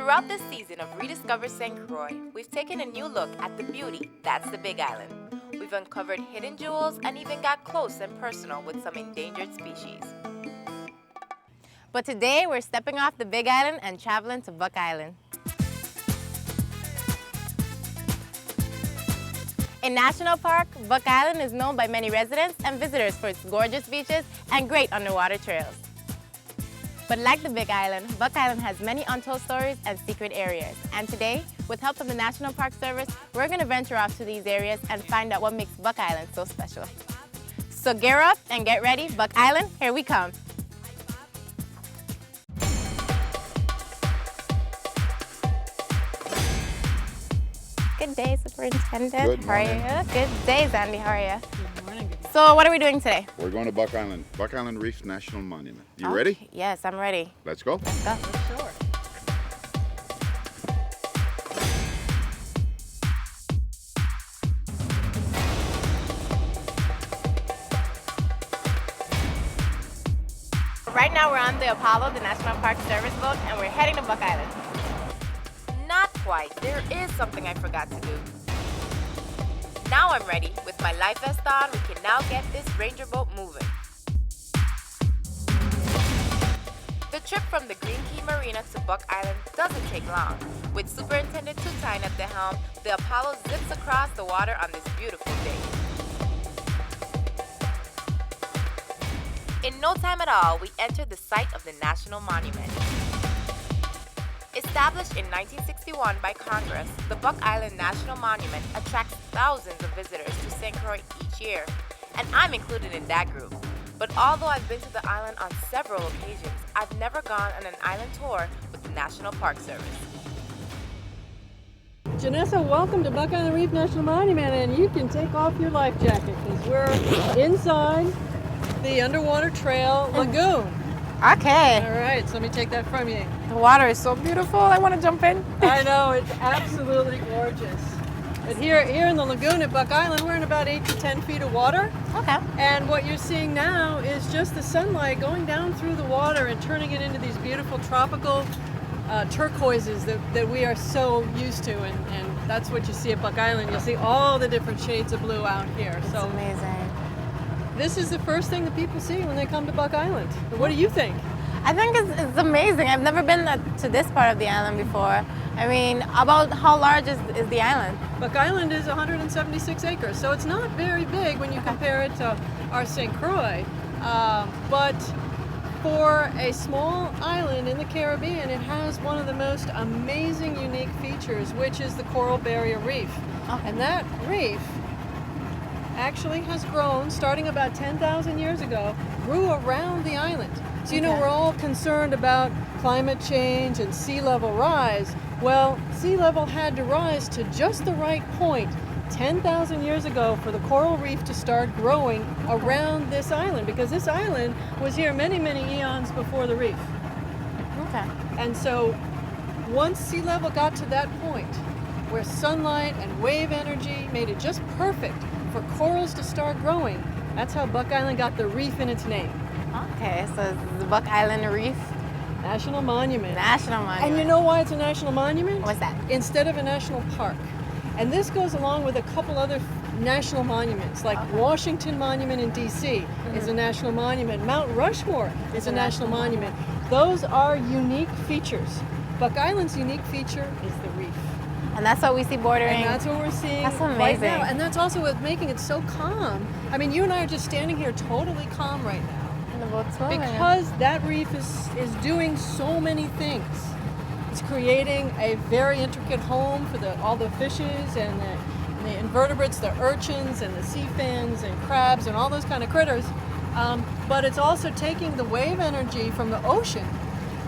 Throughout this season of Rediscover St. Croix, we've taken a new look at the beauty that's the Big Island. We've uncovered hidden jewels and even got close and personal with some endangered species. But today we're stepping off the Big Island and traveling to Buck Island. A national park, Buck Island is known by many residents and visitors for its gorgeous beaches and great underwater trails. But like the Big Island, Buck Island has many untold stories and secret areas. And today, with help from the National Park Service, we're going to venture off to these areas and find out what makes Buck Island so special. So gear up and get ready, Buck Island, here we come. Good day, Superintendent. Good morning. How are you? Good day, Sandy. How are you? Good morning. So what are we doing today? We're going to Buck Island Reef National Monument. You ready? Yes, I'm ready. Let's go. Let's go. Sure. Right now we're on the Apollo, the National Park Service boat, and we're heading to Buck Island. Not quite. There is something I forgot to do. Now I'm ready. With my life vest on, we can now get this Ranger boat moving. The trip from the Green Key Marina to Buck Island doesn't take long. With Superintendent Tutine at the helm, the Apollo zips across the water on this beautiful day. In no time at all, we entered the site of the National Monument. Established in 1961 by Congress, the Buck Island National Monument attracts thousands of visitors to St. Croix each year, and I'm included in that group. But although I've been to the island on several occasions, I've never gone on an island tour with the National Park Service. Janeisha, welcome to Buck Island Reef National Monument, and you can take off your life jacket because we're inside the underwater trail Lagoon. Okay. All right, so let me take that from you. The water is so beautiful. I want to jump in. I know, it's absolutely gorgeous. But here in the lagoon at Buck Island, we're in about 8 to 10 feet of water. Okay. And what you're seeing now is just the sunlight going down through the water and turning it into these beautiful tropical turquoises that we are so used to. And that's what you see at Buck Island. You'll see all the different shades of blue out here. It's So amazing. this is the first thing that people see when they come to Buck Island. What do you think? I think it's amazing. I've never been to this part of the island before. I mean, about how large is the island? Buck Island is 176 acres, so it's not very big when you compare it to our St. Croix. But for a small island in the Caribbean, it has one of the most amazing, unique features, which is the coral barrier reef. Okay. And that reef actually has grown, starting about 10,000 years ago, grew around the island. So, Okay. we're all concerned about climate change and sea level rise. Well, sea level had to rise to just the right point 10,000 years ago for the coral reef to start growing around this island, because this island was here many, many eons before the reef. Okay. And so once sea level got to that point where sunlight and wave energy made it just perfect for corals to start growing, that's how Buck Island got the reef in its name. Okay, so it's the Buck Island Reef National Monument. National Monument. And you know why it's a national monument? What's that? Instead of a national park. And this goes along with a couple other national monuments, like Washington Monument in D.C. is a national monument. Mount Rushmore is a national monument. Those are unique features. Buck Island's unique feature is the reef. And that's what we see bordering. And that's what we're seeing That's right amazing. now. And that's also what's making it so calm. I mean, you and I are just standing here totally calm right now. And the boat's swimming. Because that reef is doing so many things. It's creating a very intricate home for all the fishes and the invertebrates, the urchins and the sea fins and crabs and all those kind of critters. But it's also taking the wave energy from the ocean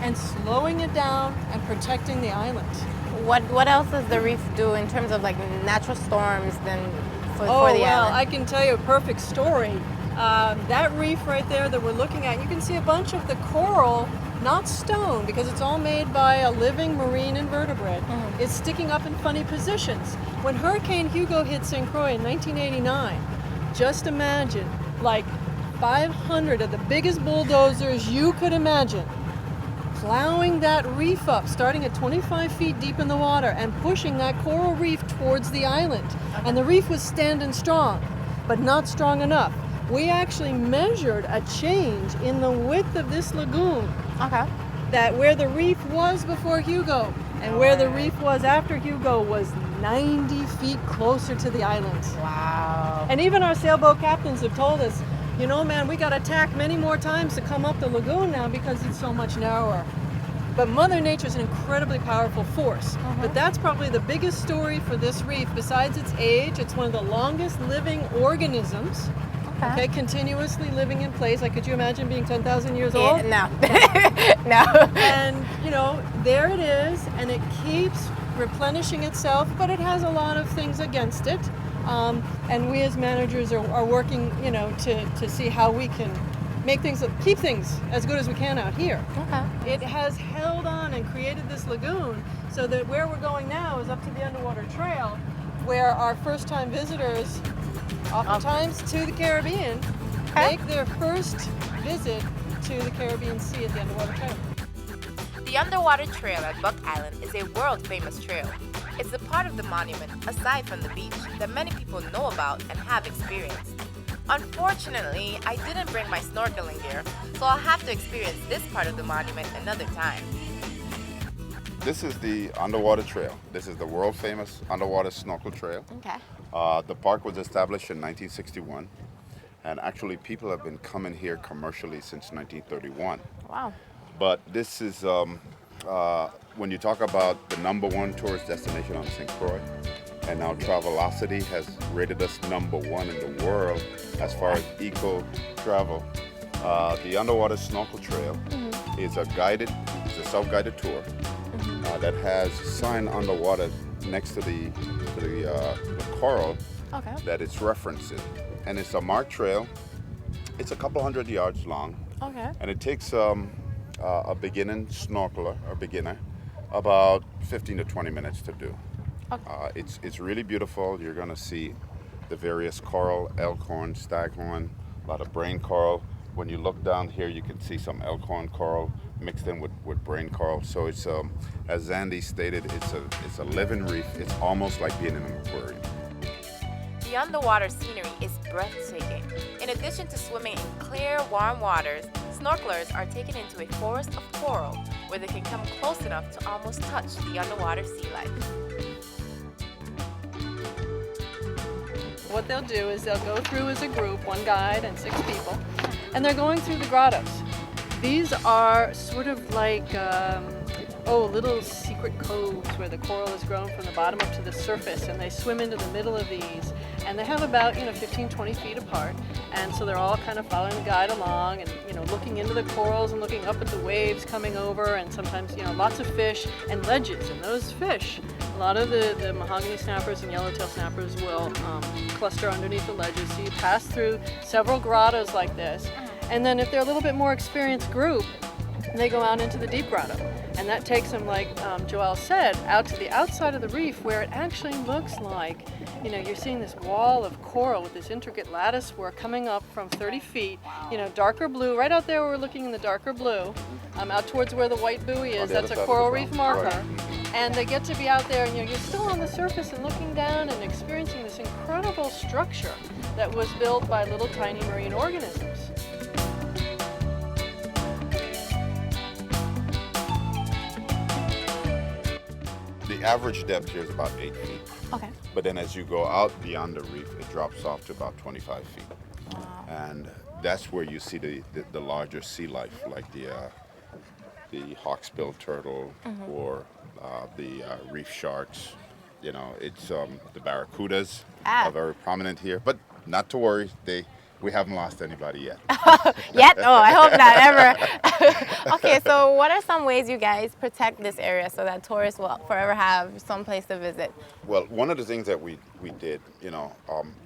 and slowing it down and protecting the island. What else does the reef do in terms of like natural storms for the well, island? I can tell you a perfect story. That reef right there that we're looking at, you can see a bunch of the coral, not stone, because it's all made by a living marine invertebrate. It's sticking up in funny positions. When Hurricane Hugo hit St. Croix in 1989, just imagine, like 500 of the biggest bulldozers you could imagine plowing that reef up, starting at 25 feet deep in the water and pushing that coral reef towards the island. And the reef was standing strong, but not strong enough. We actually measured a change in the width of this lagoon. Okay. That where the reef was before Hugo and where the reef was after Hugo was 90 feet closer to the island. Wow. And even our sailboat captains have told us, you know, man, we got to tack many more times to come up the lagoon now because it's so much narrower. But Mother Nature is an incredibly powerful force. But that's probably the biggest story for this reef. Besides its age, it's one of the longest living organisms. Okay, continuously living in place. Like, could you imagine being 10,000 years old? No. No. And, you know, there it is, and it keeps replenishing itself, but it has a lot of things against it. And we as managers are working, you know, to see how we can make things, keep things as good as we can out here. Okay. It has held on and created this lagoon so that where we're going now is up to the underwater trail, where our first-time visitors, oftentimes to the Caribbean, make their first visit to the Caribbean Sea at the underwater trail. The underwater trail at Buck Island is a world-famous trail. It's a part of the monument, aside from the beach, that many people know about and have experienced. Unfortunately, I didn't bring my snorkeling gear, so I'll have to experience this part of the monument another time. This is the underwater trail. This is the world-famous underwater snorkel trail. Okay. The park was established in 1961, and actually people have been coming here commercially since 1931. Wow. But this is, when you talk about the #1 tourist destination on St. Croix, and now Travelocity has rated us #1 in the world as far as eco travel. The underwater snorkel trail is a self-guided tour that has sign underwater next to the coral that it's referencing. And it's a marked trail. It's a couple hundred yards long. Okay. And it takes a beginning snorkeler or beginner about 15 to 20 minutes to do. Okay. It's really beautiful. You're going to see the various coral, elkhorn, staghorn, a lot of brain coral. When you look down here, you can see some elkhorn coral mixed in with brain coral. So it's, as Zandy stated, it's a living reef. It's almost like being in an aquarium. The underwater scenery is breathtaking. In addition to swimming in clear, warm waters, snorkelers are taken into a forest of coral where they can come close enough to almost touch the underwater sea life. What they'll do is they'll go through as a group, one guide and 6 people, and they're going through the grottos. These are sort of like little secret coves where the coral is grown from the bottom up to the surface, and they swim into the middle of these, and they have about 15-20 feet apart, and so they're all kind of following the guide along and looking into the corals and looking up at the waves coming over, and sometimes lots of fish and ledges, and those fish, a lot of the mahogany snappers and yellowtail snappers will cluster underneath the ledges, so you pass through several grottos like this, and then if they're a little bit more experienced group, they go out into the deep grotto, and that takes them, like Joelle said, out to the outside of the reef where it actually looks like, you're seeing this wall of coral with this intricate lattice work coming up from 30 feet, darker blue, right out there where we're looking in the darker blue, out towards where the white buoy is, that's a coral reef marker. Right. And they get to be out there, and you're still on the surface and looking down and experiencing this incredible structure that was built by little tiny marine organisms. The average depth here is about 8 feet. Okay. But then as you go out beyond the reef, it drops off to about 25 feet. Wow. And that's where you see the larger sea life, like the hawksbill turtle or the reef sharks. It's the barracudas are very prominent here. But not to worry, we haven't lost anybody yet. Yet? Oh, I hope not ever. Okay, so what are some ways you guys protect this area so that tourists will forever have some place to visit? Well, one of the things that we did,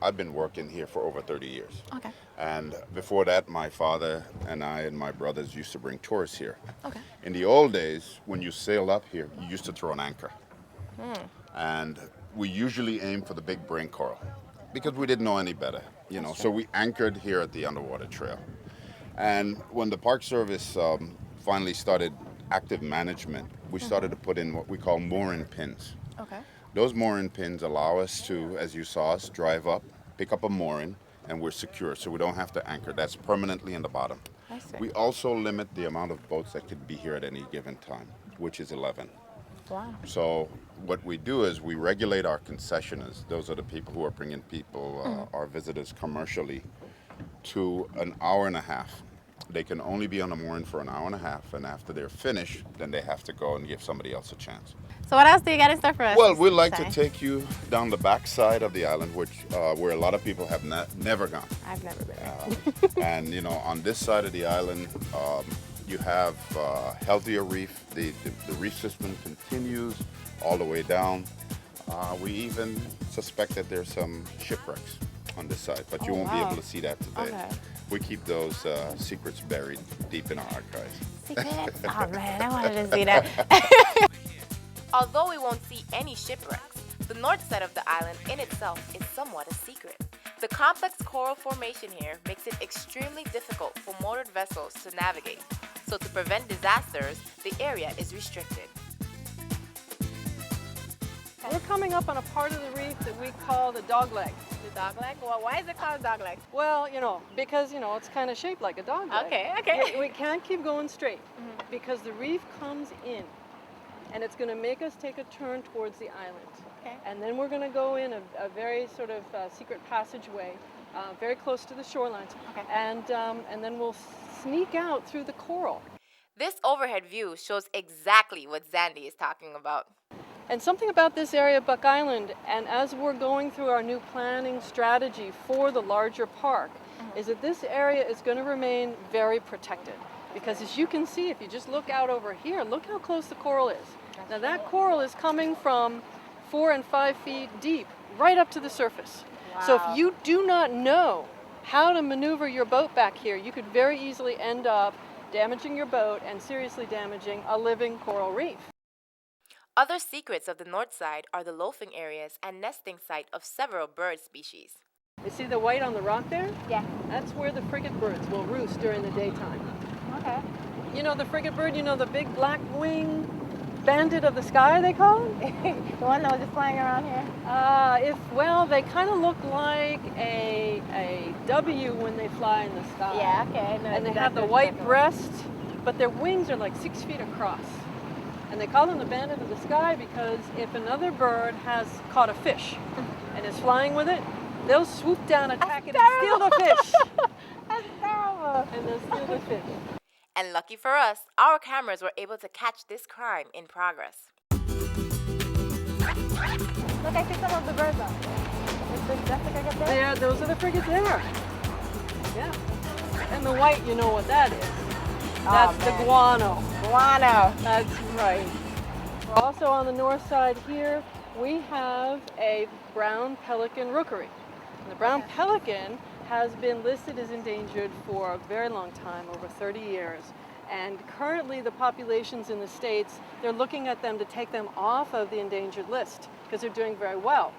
I've been working here for over 30 years. Okay. And before that, my father and I and my brothers used to bring tourists here. Okay. In the old days, when you sailed up here, you used to throw an anchor. And we usually aimed for the big brain coral because we didn't know any better, So we anchored here at the underwater trail. And when the Park Service finally started active management, we started to put in what we call mooring pins. Okay. Those mooring pins allow us to, as you saw us, drive up, pick up a mooring, and we're secure, so we don't have to anchor. That's permanently in the bottom. I see. We also limit the amount of boats that could be here at any given time, which is 11. Wow. So what we do is we regulate our concessioners. Those are the people who are bringing people, our visitors commercially, to an hour and a half. They can only be on the mooring for an hour and a half, and after they're finished, then they have to go and give somebody else a chance. So what else do you got in store for us? Well, we'd like Say? to take you down the back side of the island, which where a lot of people have never gone. I've never been there. And you know, on this side of the island, you have healthier reef. The reef system continues all the way down. We even suspect that there's some shipwrecks on this side, but you won't be able to see that today. Okay. We keep those secrets buried deep in our archives. Secrets? Oh man, I wanted to see that. Although we won't see any shipwrecks, the north side of the island in itself is somewhat a secret. The complex coral formation here makes it extremely difficult for motored vessels to navigate. So to prevent disasters, the area is restricted. We're coming up on a part of the reef that we call the dogleg. The dogleg? Well, why is it called dogleg? Well, because, it's kind of shaped like a dogleg. Okay. We can't keep going straight because the reef comes in and it's going to make us take a turn towards the island. Okay. And then we're going to go in a very sort of secret passageway, very close to the shoreline. Okay. And then we'll sneak out through the coral. This overhead view shows exactly what Zandy is talking about. And something about this area of Buck Island, and as we're going through our new planning strategy for the larger park, is that this area is going to remain very protected. Because as you can see, if you just look out over here, look how close the coral is. Now that coral is coming from 4 and 5 feet deep, right up to the surface. Wow. So if you do not know how to maneuver your boat back here, you could very easily end up damaging your boat and seriously damaging a living coral reef. Other secrets of the north side are the loafing areas and nesting site of several bird species. You see the white on the rock there? Yeah. That's where the frigate birds will roost during the daytime. Okay. You know the frigate bird, the big black wing bandit of the sky, they call him? The one that was just flying around here? They kind of look like a W when they fly in the sky. Yeah, okay. No, And they have the white breast, but their wings are like 6 feet across. And they call them the bandit of the sky because if another bird has caught a fish and is flying with it, they'll swoop down, attack it, and steal the fish. That's terrible. And they'll steal the fish. And lucky for us, our cameras were able to catch this crime in progress. Look, I see some of the birds out there. Is the Jessica get there? There, those are the frigates there. Yeah. And the white, you know what that is. That's the guano. Guano. That's right. Also on the north side here, we have a brown pelican rookery. And the brown pelican has been listed as endangered for a very long time, over 30 years. And currently the populations in the States, they're looking at them to take them off of the endangered list because they're doing very well.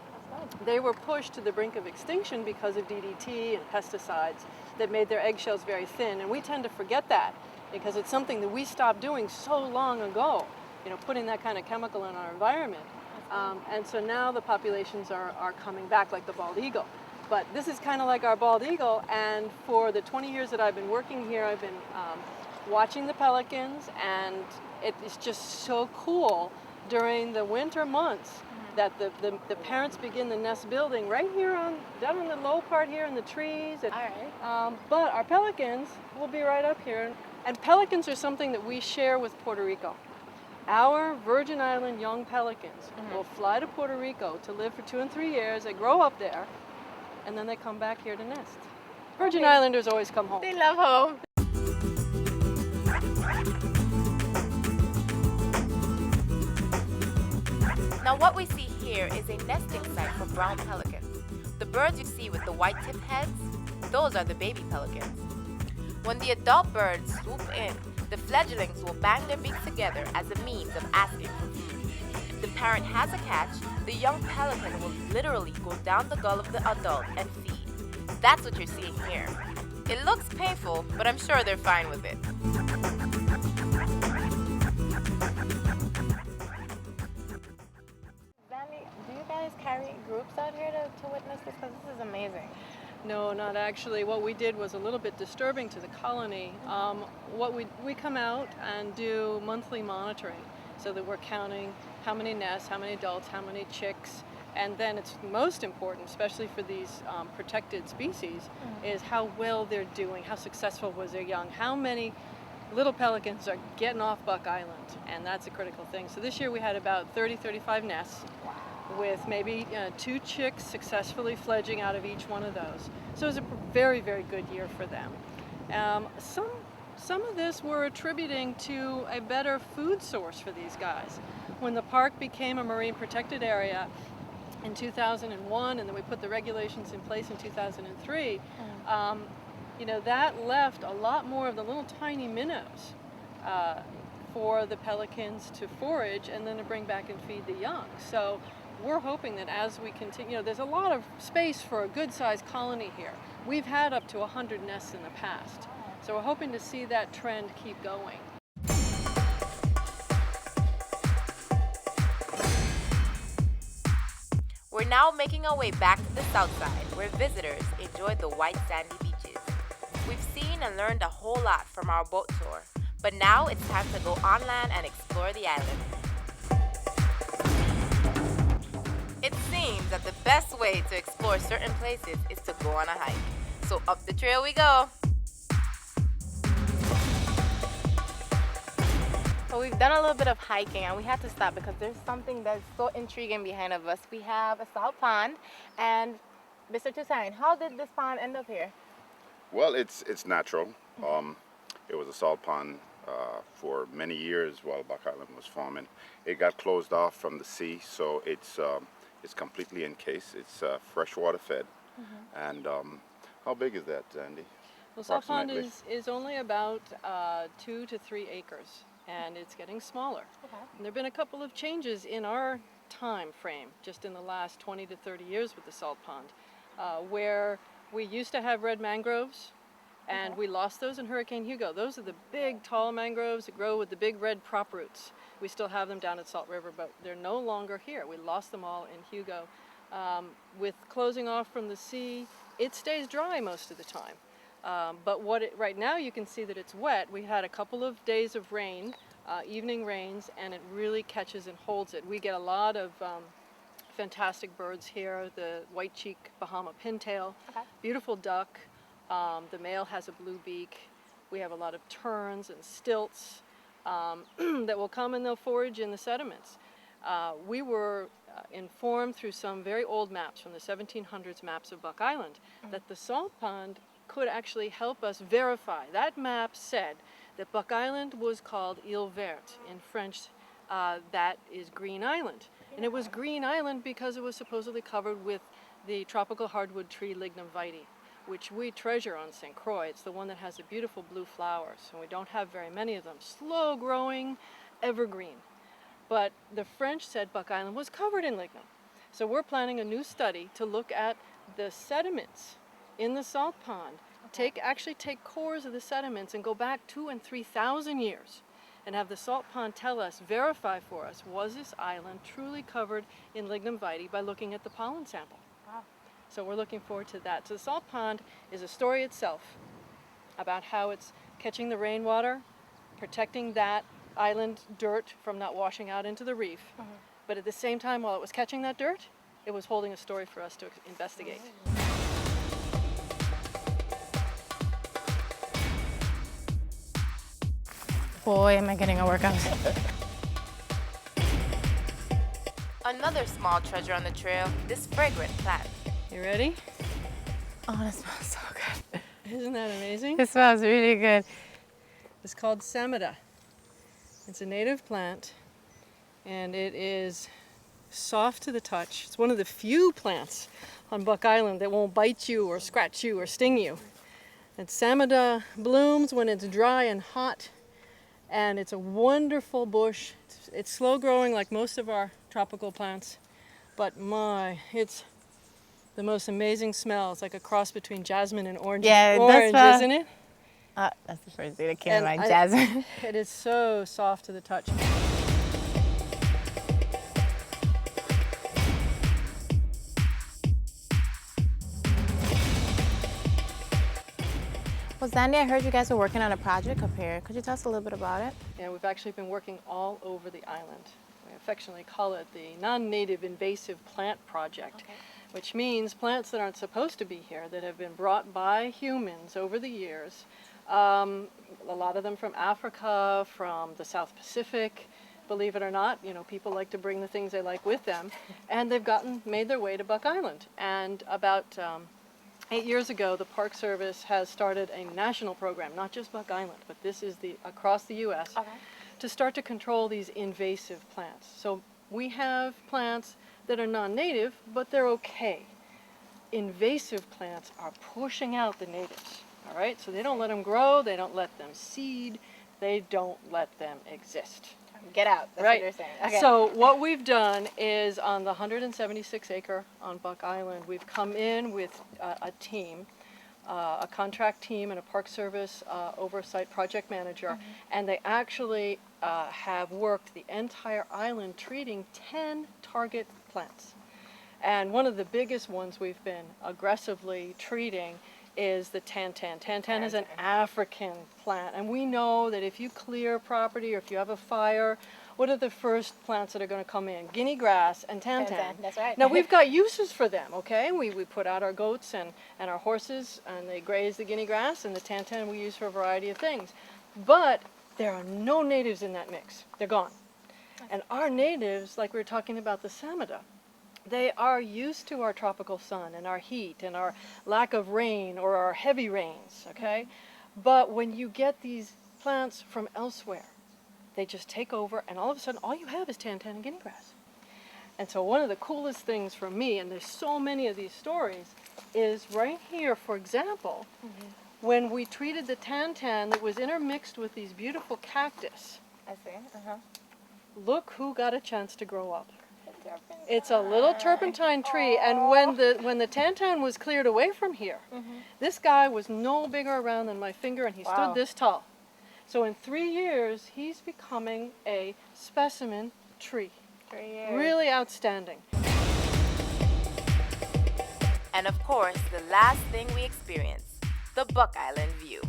They were pushed to the brink of extinction because of DDT and pesticides that made their eggshells very thin. And we tend to forget that because it's something that we stopped doing so long ago, putting that kind of chemical in our environment. And so now the populations are coming back like the bald eagle. But this is kind of like our bald eagle, and for the 20 years that I've been working here, I've been watching the pelicans, and it is just so cool during the winter months that the parents begin the nest building right here down in the low part here in the trees. And, All right. but our pelicans will be right up here, and pelicans are something that we share with Puerto Rico. Our Virgin Island young pelicans will fly to Puerto Rico to live for 2 and 3 years. They grow up there, and then they come back here to nest. Virgin Islanders always come home. They love home. Now what we see here is a nesting site for brown pelicans. The birds you see with the white tipped heads, those are the baby pelicans. When the adult birds swoop in, the fledglings will bang their beaks together as a means of asking for food. If the parent has a catch, the young pelican will literally go down the gull of the adult and feed. That's what you're seeing here. It looks painful, but I'm sure they're fine with it. any groups out here to witness this? Because this is amazing. No, not actually. What we did was a little bit disturbing to the colony. What we come out and do monthly monitoring so that we're counting how many nests, how many adults, how many chicks, and then it's most important, especially for these protected species, is how well they're doing, how successful was their young, how many little pelicans are getting off Buck Island, and that's a critical thing. So this year we had about 35 nests with maybe 2 chicks successfully fledging out of each one of those. So it was a very, very good year for them. Some of this we're attributing to a better food source for these guys. When the park became a marine protected area in 2001, and then we put the regulations in place in 2003, that left a lot more of the little tiny minnows for the pelicans to forage and then to bring back and feed the young. So we're hoping that as we continue, there's a lot of space for a good-sized colony here. We've had up to 100 nests in the past. So we're hoping to see that trend keep going. We're now making our way back to the south side, where visitors enjoy the white sandy beaches. We've seen and learned a whole lot from our boat tour, but now it's time to go on land and explore the island. It seems that the best way to explore certain places is to go on a hike. So up the trail we go. So we've done a little bit of hiking and we had to stop because there's something that's so intriguing behind of us. We have a salt pond, and Mr. Toussaint, how did this pond end up here? Well, it's natural. It was a salt pond for many years while Buck Island was forming. It got closed off from the sea, so it's completely encased. It's freshwater fed. And how big is that, Andy? The salt pond is only about 2 to 3 acres. And it's getting smaller. And there have been a couple of changes in our time frame, just in the last 20 to 30 years with the salt pond, where we used to have red mangroves, and we lost those in Hurricane Hugo. Those are the big, tall mangroves that grow with the big red prop roots. We still have them down at Salt River, but they're no longer here. We lost them all in Hugo. With closing off from the sea, it stays dry most of the time. But right now you can see that it's wet. We had a couple of days of rain, evening rains, and it really catches and holds it. We get a lot of fantastic birds here, the white-cheeked Bahama pintail, beautiful duck. The male has a blue beak. We have a lot of terns and stilts that will come and they'll forage in the sediments. We were informed through some very old maps from the 1700s maps of Buck Island that the salt pond could actually help us verify. That map said that Buck Island was called Île Verte. In French, that is Green Island. And it was Green Island because it was supposedly covered with the tropical hardwood tree Lignum vitae, which we treasure on St. Croix. It's the one that has the beautiful blue flowers, and we don't have very many of them. Slow growing, evergreen. But the French said Buck Island was covered in lignum. So we're planning a new study to look at the sediments in the salt pond, actually take cores of the sediments and go back 2,000 and 3,000 years and have the salt pond tell us, verify for us, was this island truly covered in Lignum vitae by looking at the pollen sample. Wow. So we're looking forward to that. So the salt pond is a story itself about how it's catching the rainwater, protecting that island dirt from not washing out into the reef. But at the same time, while it was catching that dirt, it was holding a story for us to investigate. Boy, am I getting a workout. Another small treasure on the trail, this fragrant plant. You ready? Oh, that smells so good. Isn't that amazing? It smells really good. It's called samida. It's a native plant, and it is soft to the touch. It's one of the few plants on Buck Island that won't bite you or scratch you or sting you. And samida blooms when it's dry and hot, and it's a wonderful bush. It's slow growing like most of our tropical plants, but it's the most amazing smell. It's like a cross between jasmine and orange, isn't it? That's the first thing that came to mind, jasmine. It is so soft to the touch. Well, Zandy, I heard you guys were working on a project up here. Could you tell us a little bit about it? Yeah, we've actually been working all over the island. We affectionately call it the Non-Native Invasive Plant Project, which means plants that aren't supposed to be here, that have been brought by humans over the years. A lot of them from Africa, from the South Pacific. Believe it or not, you know, people like to bring the things they like with them, and they've made their way to Buck Island. And about 8 years ago, the Park Service has started a national program, not just Buck Island, but this is across the U.S., to start to control these invasive plants. So we have plants that are non-native, but they're okay. Invasive plants are pushing out the natives, all right? So they don't let them grow, they don't let them seed, they don't let them exist. Get out, that's right. what you're saying. Okay. So what we've done is on the 176 acre on Buck Island, we've come in with a team, a contract team and a Park Service oversight project manager, and they actually have worked the entire island treating 10 target plants. And one of the biggest ones we've been aggressively treating is the tantan. Tantan is an African plant, and we know that if you clear property or if you have a fire, what are the first plants that are going to come in? Guinea grass and tantan. That's right. Now we've got uses for them, okay? We put out our goats and our horses, and they graze the guinea grass, and the tantan we use for a variety of things. But there are no natives in that mix. They're gone. And our natives, like we were talking about the Samada, they are used to our tropical sun and our heat and our lack of rain or our heavy rains, okay? But when you get these plants from elsewhere, they just take over, and all of a sudden all you have is tantan and guinea grass. And so one of the coolest things for me, and there's so many of these stories, is right here, for example, when we treated the tantan that was intermixed with these beautiful cactus. I see. Look who got a chance to grow up. It's a little turpentine tree, and when the tantan was cleared away from here, this guy was no bigger around than my finger, and he stood this tall. So in 3 years, he's becoming a specimen tree. 3 years. Really outstanding. And of course, the last thing we experienced, the Buck Island view.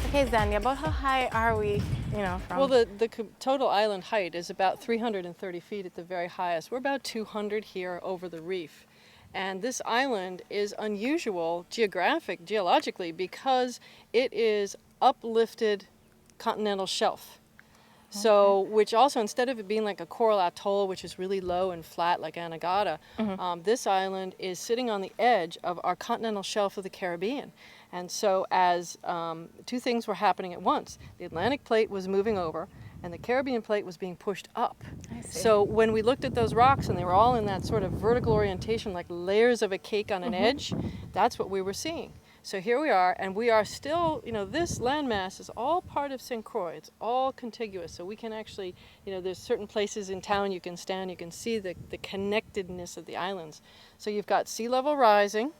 Okay, Zanya, about how high are we, from? Well, the total island height is about 330 feet at the very highest. We're about 200 here over the reef. And this island is unusual geologically, because it is uplifted continental shelf. So, which also, instead of it being like a coral atoll, which is really low and flat like Anegada, this island is sitting on the edge of our continental shelf of the Caribbean. And so as two things were happening at once, the Atlantic plate was moving over and the Caribbean plate was being pushed up. So when we looked at those rocks and they were all in that sort of vertical orientation, like layers of a cake on an edge, that's what we were seeing. So here we are, and we are still, this landmass is all part of St. Croix. It's all contiguous, so we can actually, there's certain places in town you can stand, you can see the connectedness of the islands. So you've got sea level rising,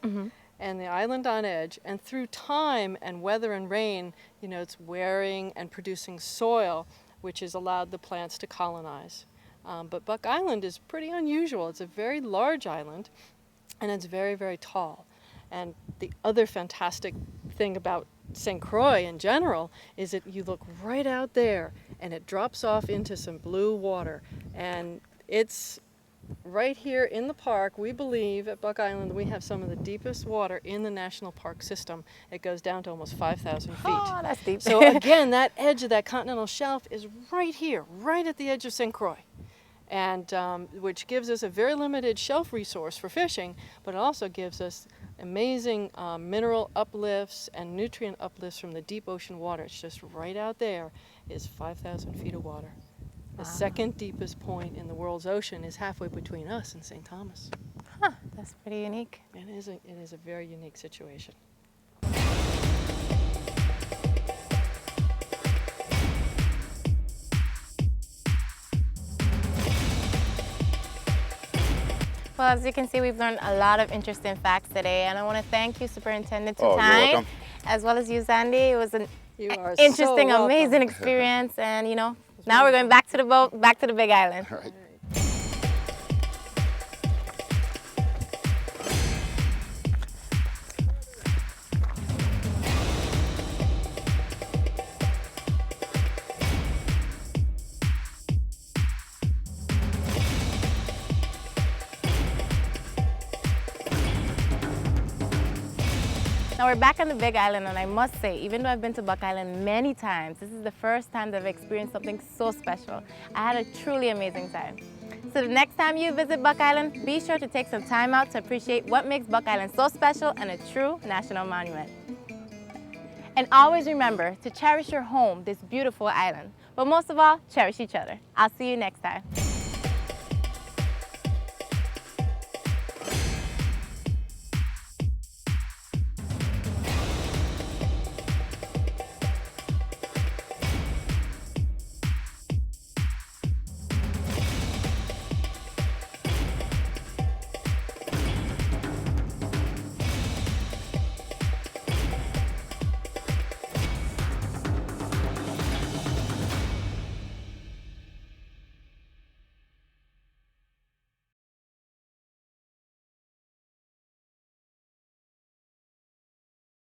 and the island on edge, and through time and weather and rain, it's wearing and producing soil, which has allowed the plants to colonize. But Buck Island is pretty unusual. It's a very large island, and it's very, very tall. And the other fantastic thing about St. Croix in general is that you look right out there, and it drops off into some blue water. And it's right here in the park. We believe at Buck Island we have some of the deepest water in the national park system. It goes down to almost 5,000 feet. Oh, that's deep. So again, that edge of that continental shelf is right here, right at the edge of St. Croix, and which gives us a very limited shelf resource for fishing, but it also gives us amazing mineral uplifts and nutrient uplifts from the deep ocean water. It's just right out there is 5,000 feet of water. The second deepest point in the world's ocean is halfway between us and St. Thomas. Huh, that's pretty unique. It is a very unique situation. Well, as you can see, we've learned a lot of interesting facts today, and I want to thank you, Superintendent You're Tutine, welcome. as well as you, Zandy. It was an You are interesting, so amazing experience, and now we're going back to the boat, back to the Big Island. All right. Now we're back on the Big Island, and I must say, even though I've been to Buck Island many times, this is the first time that I've experienced something so special. I had a truly amazing time. So the next time you visit Buck Island, be sure to take some time out to appreciate what makes Buck Island so special and a true national monument. And always remember to cherish your home, this beautiful island. But most of all, cherish each other. I'll see you next time.